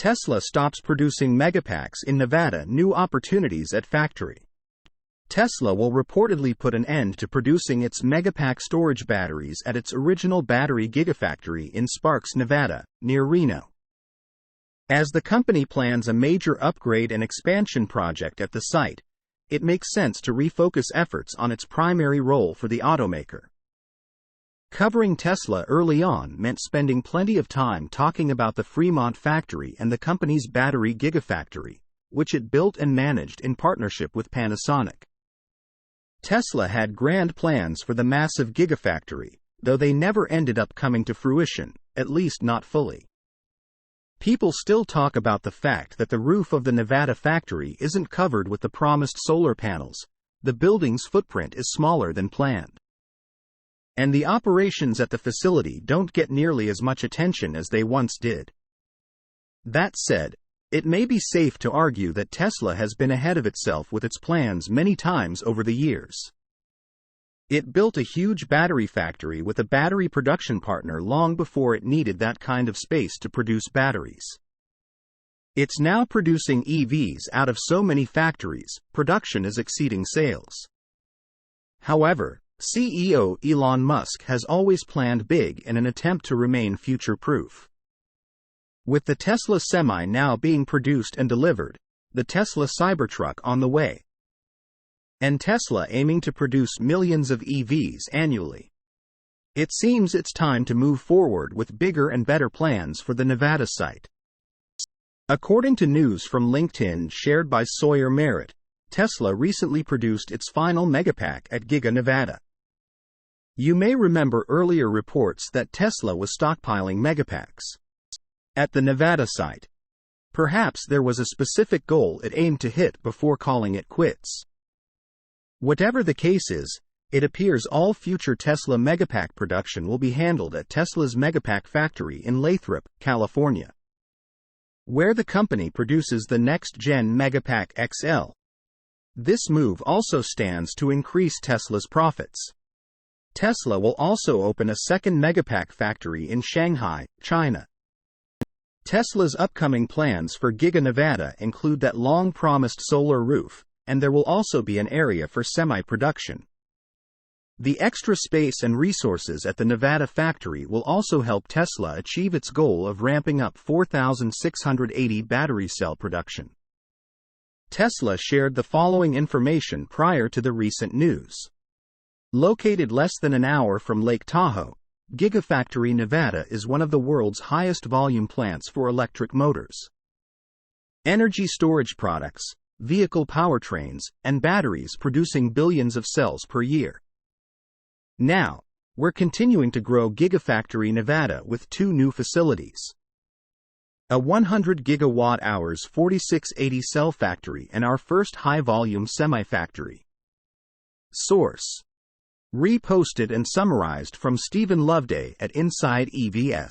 Tesla stops producing Megapacks in Nevada. New opportunities at factory. Tesla will reportedly put an end to producing its Megapack storage batteries at its original battery Gigafactory in Sparks, Nevada, near Reno. As the company plans a major upgrade and expansion project at the site, it makes sense to refocus efforts on its primary role for the automaker. Covering Tesla early on meant spending plenty of time talking about the Fremont factory and the company's battery Gigafactory, which it built and managed in partnership with Panasonic. Tesla had grand plans for the massive Gigafactory, though they never ended up coming to fruition, at least not fully. People still talk about the fact that the roof of the Nevada factory isn't covered with the promised solar panels, the building's footprint is smaller than planned, and the operations at the facility don't get nearly as much attention as they once did. That said, it may be safe to argue that Tesla has been ahead of itself with its plans many times over the years. It built a huge battery factory with a battery production partner long before it needed that kind of space to produce batteries. It's now producing EVs out of so many factories, production is exceeding sales. However, CEO Elon Musk has always planned big in an attempt to remain future-proof. With the Tesla Semi now being produced and delivered, the Tesla Cybertruck on the way, and Tesla aiming to produce millions of EVs annually, it seems it's time to move forward with bigger and better plans for the Nevada site. According to news from LinkedIn shared by Sawyer Merritt, Tesla recently produced its final Megapack at Giga Nevada. You may remember earlier reports that Tesla was stockpiling Megapacks at the Nevada site. Perhaps there was a specific goal it aimed to hit before calling it quits. Whatever the case is, it appears all future Tesla Megapack production will be handled at Tesla's Megapack factory in Lathrop, California, where the company produces the next-gen Megapack XL. This move also stands to increase Tesla's profits. Tesla will also open a second Megapack factory in Shanghai, China. Tesla's upcoming plans for Giga Nevada include that long-promised solar roof, and there will also be an area for semi-production. The extra space and resources at the Nevada factory will also help Tesla achieve its goal of ramping up 4,680 battery cell production. Tesla shared the following information prior to the recent news. Located less than an hour from Lake Tahoe, Gigafactory Nevada is one of the world's highest volume plants for electric motors, energy storage products, vehicle powertrains, and batteries, producing billions of cells per year. Now, we're continuing to grow Gigafactory Nevada with 2 new facilities: a 100 gigawatt-hours 4680 cell factory and our first high-volume semi-factory. Source: reposted and summarized from Stephen Loveday at Inside EVS.